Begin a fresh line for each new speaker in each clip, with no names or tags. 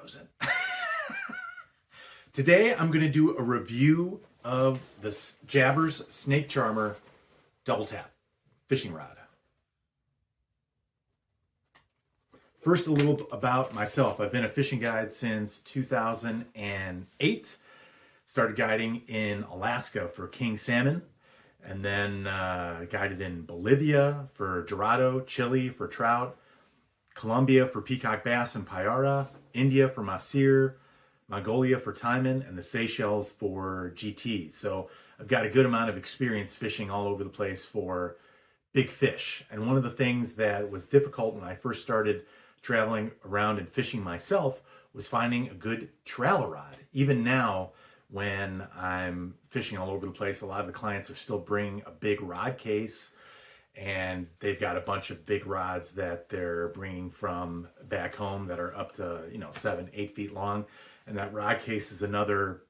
frozen. Today I'm going to do a review of the Jabbers Snake Charmer Double Tap fishing rod. First, a little about myself. I've been a fishing guide since 2008. Started guiding in Alaska for king salmon, and then guided in Bolivia for Dorado, Chile for trout, Colombia for peacock bass and payara, India for mahseer, Mongolia for taimen, and the Seychelles for GT. So I've got a good amount of experience fishing all over the place for big fish. And one of the things that was difficult when I first started traveling around and fishing myself was finding a good trailer rod. Even now, when I'm fishing all over the place, a lot of the clients are still bringing a big rod case, and they've got a bunch of big rods that they're bringing from back home that are up to 7-8 feet long. And that rod case is another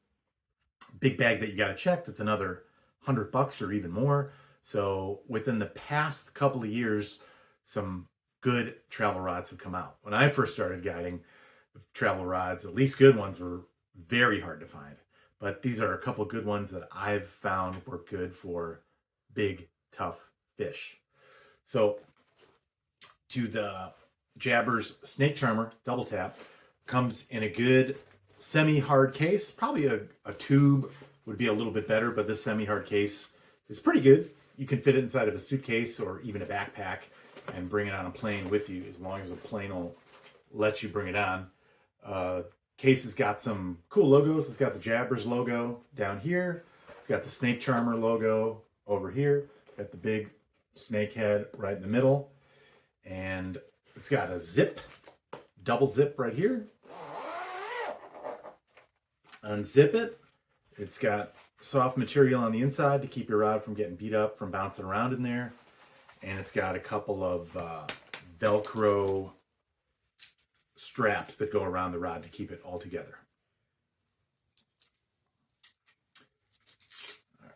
big bag that you got to check. That's another $100 or even more. So within the past couple of years, some good travel rods have come out. When I first started guiding, travel rods, at least good ones, were very hard to find. But these are a couple good ones that I've found work good for big, tough fish. So to the Jabbers Snake Charmer Double Tap, comes in a good semi-hard case. Probably a tube would be a little bit better, but this semi-hard case is pretty good. You can fit it inside of a suitcase or even a backpack and bring it on a plane with you, as long as the plane will let you bring it on. Case has got some cool logos. It's got the Jabbers logo down here. It's got the Snake Charmer logo over here. Got the big snake head right in the middle. And it's got a zip, double zip right here. Unzip it. It's got soft material on the inside to keep your rod from getting beat up from bouncing around in there. And it's got a couple of Velcro straps that go around the rod to keep it all together. All right.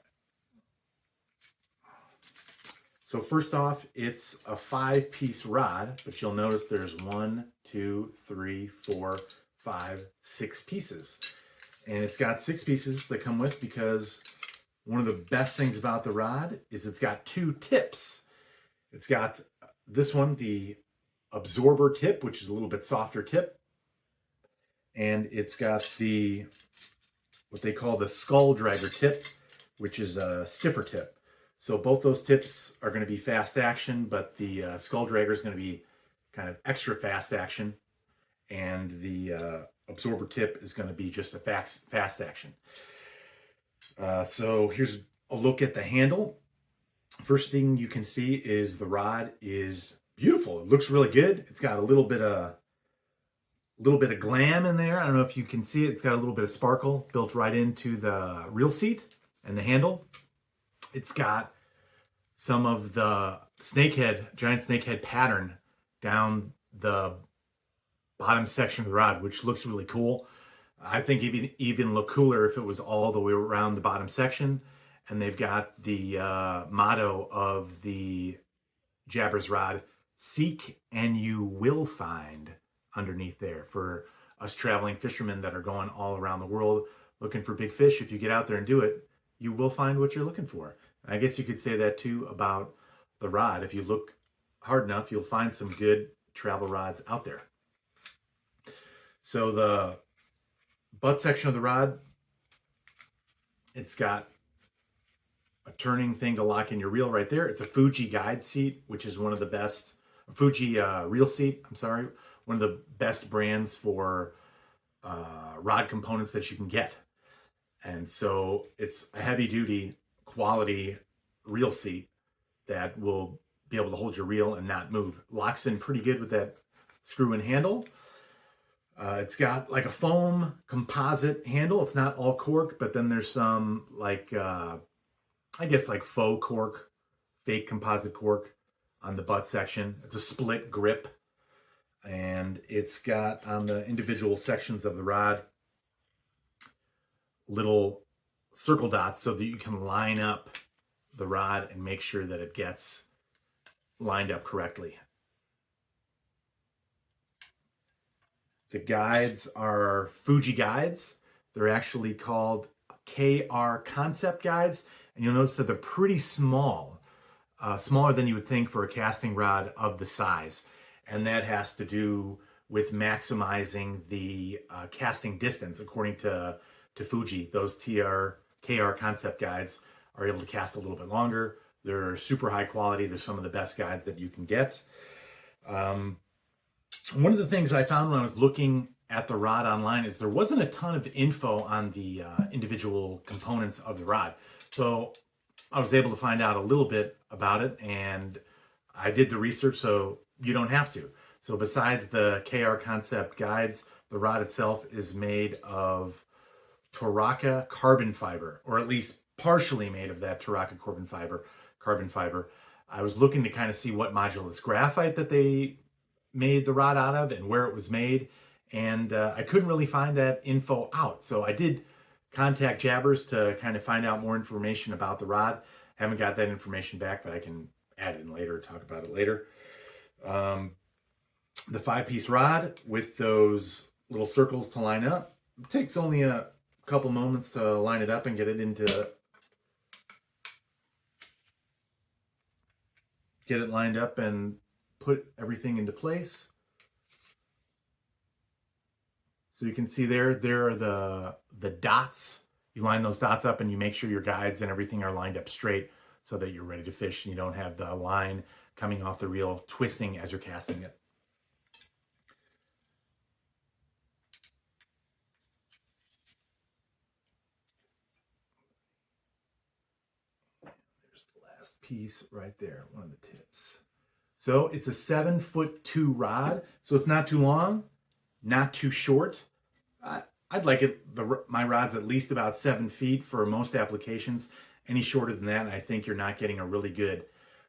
So first off, it's a 5-piece rod, but you'll notice there's 1, 2, 3, 4, 5, 6 pieces. And it's got 6 pieces that come with because one of the best things about the rod is it's got 2 tips. It's got this one, the absorber tip, which is a little bit softer tip. And it's got the, what they call the skull dragger tip, which is a stiffer tip. So both those tips are going to be fast action, but the skull dragger is going to be kind of extra fast action. And the absorber tip is going to be just a fast action. So here's a look at the handle. First thing you can see is the rod is beautiful. It looks really good. It's got a little bit of glam in there. I don't know if you can see it. It's got a little bit of sparkle built right into the reel seat and the handle. It's got some of the giant snakehead pattern down the bottom section of the rod, which looks really cool. I think even look cooler if it was all the way around the bottom section. And they've got the motto of the Jabbers rod, "Seek and you will find," underneath there for us traveling fishermen that are going all around the world looking for big fish. If you get out there and do it, you will find what you're looking for. I guess you could say that too about the rod. If you look hard enough, you'll find some good travel rods out there. So the butt section of the rod, it's got a turning thing to lock in your reel right there. It's a Fuji guide seat, which is one of the best, Fuji reel seat, I'm sorry, one of the best brands for rod components that you can get. And so it's a heavy duty quality reel seat that will be able to hold your reel and not move. Locks in pretty good with that screw in handle. It's got like a foam composite handle. It's not all cork, but then there's some like, I guess like faux cork, fake composite cork on the butt section. It's a split grip, and it's got on the individual sections of the rod little circle dots so that you can line up the rod and make sure that it gets lined up correctly. The guides are Fuji guides. They're actually called KR Concept guides. And you'll notice that they're pretty small, smaller than you would think for a casting rod of the size. And that has to do with maximizing the casting distance. According to Fuji, those KR Concept guides are able to cast a little bit longer. They're super high quality. They're some of the best guides that you can get. One of the things I found when I was looking at the rod online is there wasn't a ton of info on the individual components of the rod. So I was able to find out a little bit about it, and I did the research so you don't have to. So besides the KR Concept guides, the rod itself is made of Toraka carbon fiber, or at least partially made of that Toraka carbon fiber. I was looking to kind of see what modulus graphite that they made the rod out of and where it was made, and I couldn't really find that info out. So I did contact Jabbers to kind of find out more information about the rod. Haven't got that information back, but I can add it in later, talk about it later. The 5-piece rod with those little circles to line up. It takes only a couple moments to line it up and get it lined up and put everything into place. So you can see there are the dots. You line those dots up and you make sure your guides and everything are lined up straight so that you're ready to fish and you don't have the line coming off the reel twisting as you're casting it. There's the last piece right there, one of the tips. So it's a 7'2" rod, so it's not too long, not too short. I'd like it. My rod's at least about 7 feet for most applications. Any shorter than that, I think you're not getting a really good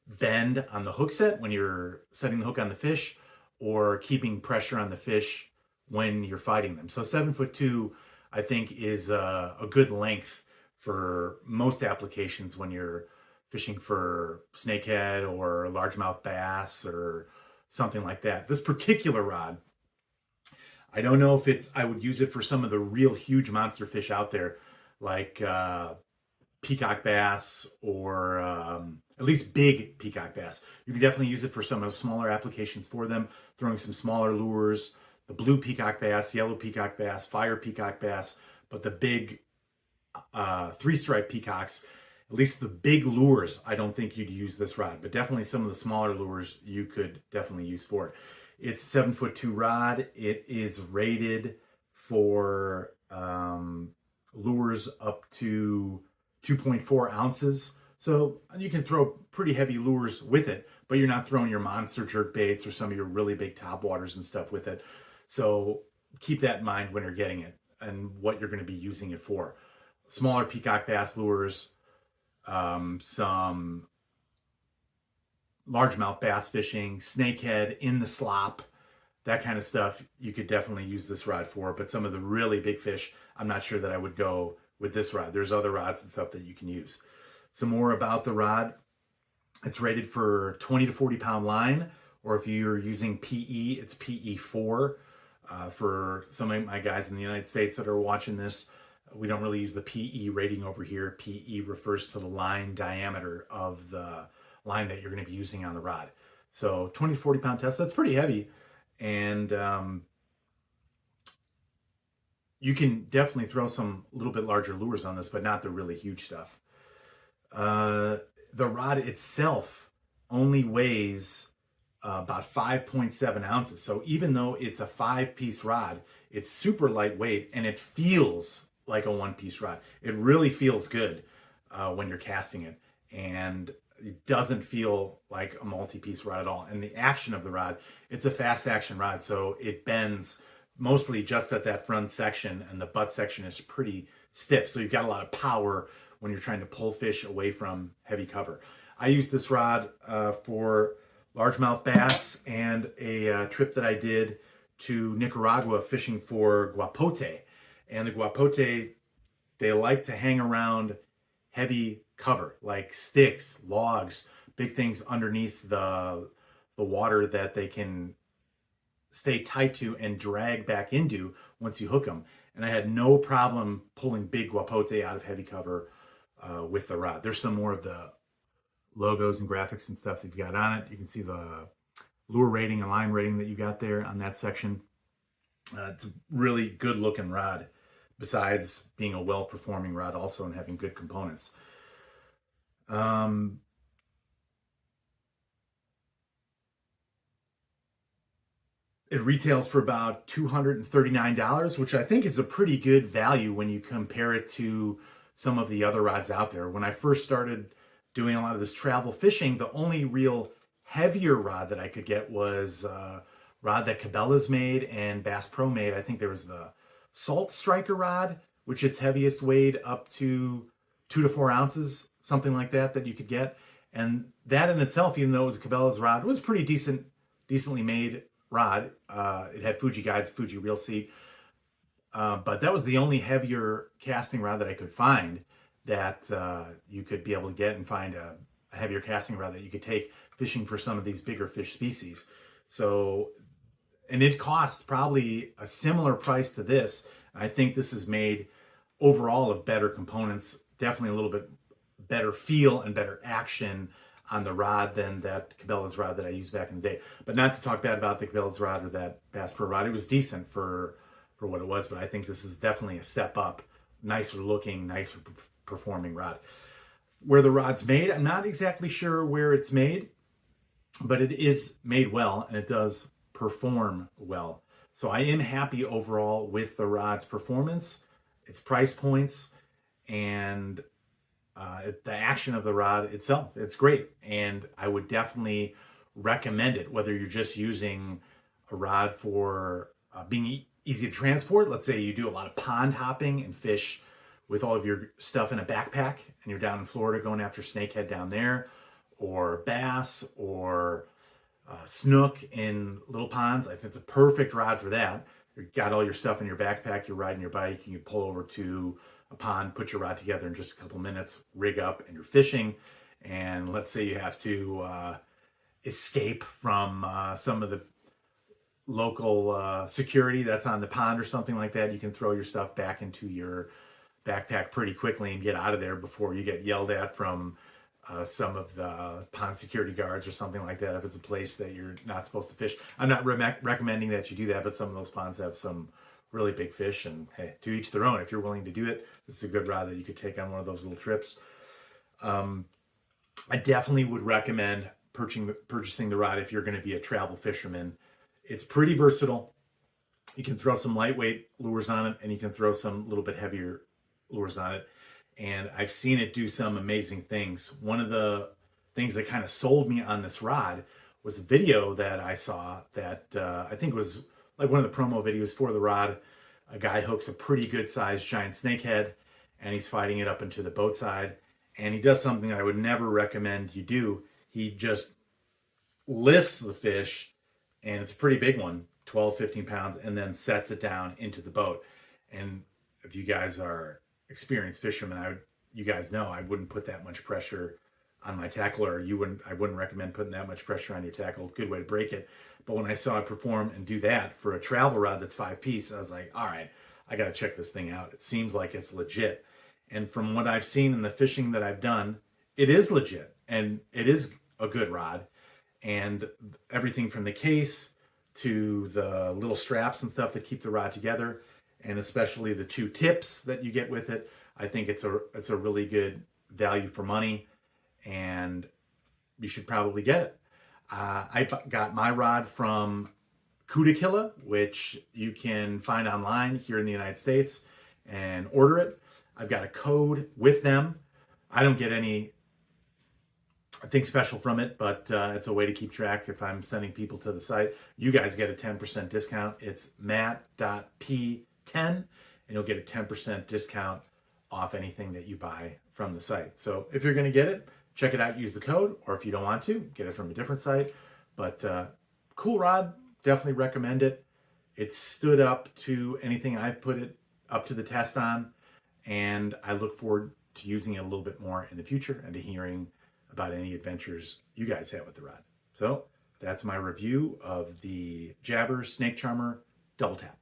bend on the hook set when you're setting the hook on the fish or keeping pressure on the fish when you're fighting them. So 7'2", I think, is a good length for most applications when you're fishing for snakehead or largemouth bass or something like that. This particular rod, I don't know if I would use it for some of the real huge monster fish out there, like peacock bass or at least big peacock bass. You can definitely use it for some of the smaller applications for them, throwing some smaller lures, the blue peacock bass, yellow peacock bass, fire peacock bass, but the big 3-stripe peacocks, at least the big lures, I don't think you'd use this rod, but definitely some of the smaller lures you could definitely use for it. It's a 7'2" rod. It is rated for lures up to 2.4 ounces. So you can throw pretty heavy lures with it, but you're not throwing your monster jerk baits or some of your really big top waters and stuff with it. So keep that in mind when you're getting it and what you're going to be using it for. Smaller peacock bass lures, some largemouth bass fishing, snakehead in the slop, that kind of stuff, you could definitely use this rod for. But some of the really big fish, I'm not sure that I would go with this rod. There's other rods and stuff that you can use. Some more about the rod. It's rated for 20 to 40 pound line, or if you're using PE, it's PE4. For some of my guys in the United States that are watching this, we don't really use the PE rating over here. PE refers to the line diameter of the line that you're going to be using on the rod. So 20 to 40 pound test, that's pretty heavy. And you can definitely throw some little bit larger lures on this, but not the really huge stuff. The rod itself only weighs about 5.7 ounces. So even though it's a 5-piece rod, it's super lightweight and it feels like a 1-piece rod. It really feels good when you're casting it. And it doesn't feel like a multi-piece rod at all. And the action of the rod, it's a fast action rod, so it bends mostly just at that front section, and the butt section is pretty stiff. So you've got a lot of power when you're trying to pull fish away from heavy cover. I used this rod for largemouth bass and a trip that I did to Nicaragua fishing for guapote. And the guapote, they like to hang around heavy cover, like sticks, logs, big things underneath the water that they can stay tight to and drag back into once you hook them. And I had no problem pulling big guapote out of heavy cover with the rod. There's some more of the logos and graphics and stuff that you've got on it. You can see the lure rating and line rating that you got there on that section. It's a really good looking rod, besides being a well-performing rod also and having good components. It retails for about $239, which I think is a pretty good value when you compare it to some of the other rods out there. When I first started doing a lot of this travel fishing, the only real heavier rod that I could get was a rod that Cabela's made and Bass Pro made. I think there was the Salt Striker rod, which its heaviest weighed up to 2 to 4 ounces, something like that you could get. And that in itself, even though it was a Cabela's rod, was pretty decently made rod. It had Fuji guides, Fuji reel seat. But that was the only heavier casting rod that I could find that you could be able to get and find a heavier casting rod that you could take fishing for some of these bigger fish species. So, and it costs probably a similar price to this. I think this is made overall of better components, definitely a little bit better feel and better action on the rod than that Cabela's rod that I used back in the day. But not to talk bad about the Cabela's rod or that Bass Pro rod. It was decent for what it was, but I think this is definitely a step up, nicer looking, nicer performing rod. Where the rod's made, I'm not exactly sure where it's made, but it is made well and it does perform well. So I am happy overall with the rod's performance, its price points, and the action of the rod itself. It's great, and I would definitely recommend it, whether you're just using a rod for being easy to transport. Let's say you do a lot of pond hopping and fish with all of your stuff in a backpack and you're down in Florida going after snakehead down there, or bass, or snook in little ponds. I think it's a perfect rod for that. You've got all your stuff in your backpack, you're riding your bike, and you pull over to a pond, put your rod together in just a couple minutes, rig up, and you're fishing. And let's say you have to escape from some of the local security that's on the pond or something like that. You can throw your stuff back into your backpack pretty quickly and get out of there before you get yelled at from some of the pond security guards or something like that if it's a place that you're not supposed to fish. I'm not recommending that you do that, but some of those ponds have some really big fish, and hey, to each their own. If you're willing to do it, this is a good rod that you could take on one of those little trips. I definitely would recommend purchasing the rod if you're going to be a travel fisherman. It's pretty versatile. You can throw some lightweight lures on it, and you can throw some little bit heavier lures on it. And I've seen it do some amazing things. One of the things that kind of sold me on this rod was a video that I saw that I think was like one of the promo videos for the rod. A guy hooks a pretty good sized giant snakehead and he's fighting it up into the boat side. And he does something I would never recommend you do. He just lifts the fish, and it's a pretty big one, 12, 15 pounds, and then sets it down into the boat. And if you guys are experienced fishermen, you guys know I wouldn't put that much pressure on my tackle, or I wouldn't recommend putting that much pressure on your tackle. Good way to break it. But when I saw it perform and do that for a travel rod that's 5-piece, I was like, all right, I got to check this thing out. It seems like it's legit. And from what I've seen in the fishing that I've done, it is legit, and it is a good rod. And everything from the case to the little straps and stuff that keep the rod together, and especially the 2 tips that you get with it, I think it's a really good value for money, and you should probably get it. I got my rod from Kudakilla, which you can find online here in the United States and order it. I've got a code with them. I don't get anything special from it, but it's a way to keep track if I'm sending people to the site. You guys get a 10% discount. It's matt.p10, and you'll get a 10% discount off anything that you buy from the site. So if you're going to get it, check it out, use the code, or if you don't want to, get it from a different site. But cool rod, definitely recommend it. It stood up to anything I've put it up to the test on, and I look forward to using it a little bit more in the future and to hearing about any adventures you guys have with the rod. So That's my review of the Jabber Snake Charmer Double Tap.